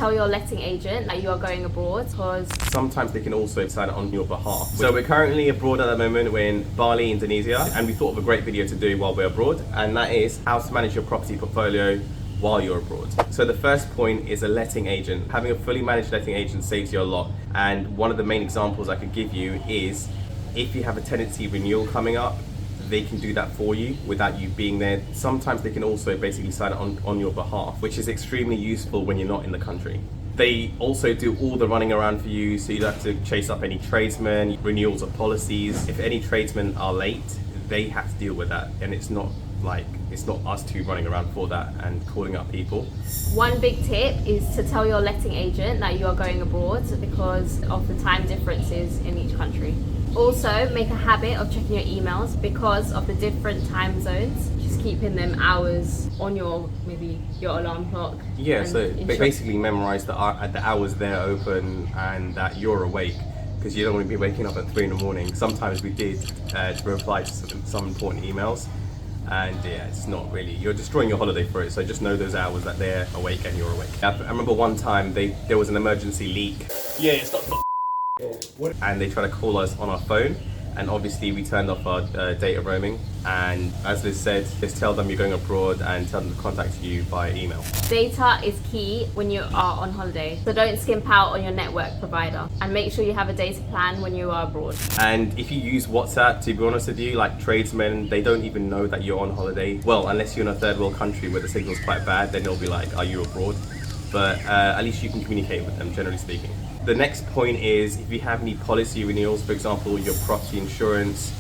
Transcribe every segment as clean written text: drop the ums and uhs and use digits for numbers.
Tell your letting agent that you are going abroad, because sometimes they can also decide on your behalf. So we're currently abroad at the moment. We're in Bali, Indonesia, and we thought of a great video to do while we're abroad, and that is how to manage your property portfolio while you're abroad. So the first point is a letting agent. Having a fully managed letting agent saves you a lot, and one of the main examples I could give you is if you have a tenancy renewal coming up, they can do that for you without you being there. Sometimes they can also basically sign it on your behalf, which is extremely useful when you're not in the country. They also do all the running around for you, so you don't have to chase up any tradesmen, renewals of policies. If any tradesmen are late, they have to deal with that, and it's not us two running around for that and calling up people. one big tip is to tell your letting agent that you are going abroad because of the time differences in each country. Also, make a habit of checking your emails because of the different time zones. Just keeping them hours on your alarm clock. Yeah, so basically memorize the hours they're open and that you're awake, because you don't want to be waking up at 3 in the morning. Sometimes we did to reply to some important emails, and yeah, it's not really, you're destroying your holiday for it. So just know those hours that they're awake and you're awake. I remember one time there was an emergency leak. Yeah, stop. And they tried to call us on our phone, and obviously we turned off our data roaming, and as Liz said, just tell them you're going abroad and tell them to contact you by email. Data is key when you are on holiday, so don't skimp out on your network provider, and make sure you have a data plan when you are abroad. And if you use WhatsApp, to be honest with you, like tradesmen, they don't even know that you're on holiday. Well, unless you're in a third world country where the signal's quite bad, then they'll be like, are you abroad? But at least you can communicate with them, generally speaking. The next point is if you have any policy renewals, for example, your property insurance,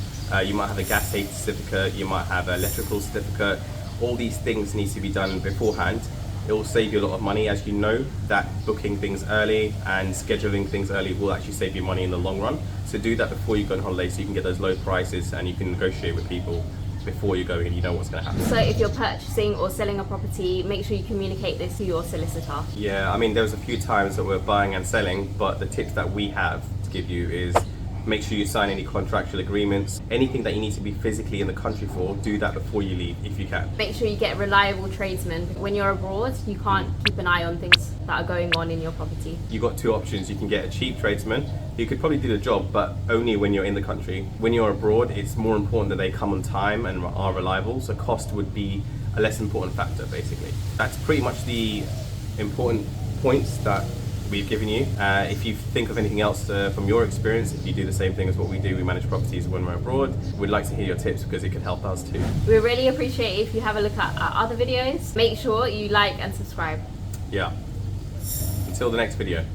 you might have a gas safety certificate, you might have an electrical certificate. All these things need to be done beforehand. It will save you a lot of money. As you know, that booking things early and scheduling things early will actually save you money in the long run. So do that before you go on holiday, so you can get those low prices and you can negotiate with people before you go and you know what's going to happen. So if you're purchasing or selling a property, make sure you communicate this to your solicitor. Yeah, I mean, there was a few times that we're buying and selling, but the tips that we have to give you is make sure you sign any contractual agreements. Anything that you need to be physically in the country for, do that before you leave if you can. Make sure you get reliable tradesmen. When you're abroad, you can't keep an eye on things that are going on in your property. You've got two options. You can get a cheap tradesman who could probably do the job, but only when you're in the country. When you're abroad, it's more important that they come on time and are reliable, so cost would be a less important factor, basically. That's pretty much the important points that we've given you. If you think of anything else from your experience, if you do the same thing as what we do, we manage properties when we're abroad, we'd like to hear your tips because it could help us too. We really appreciate it if you have a look at our other videos. Make sure you like and subscribe. Yeah. Until the next video.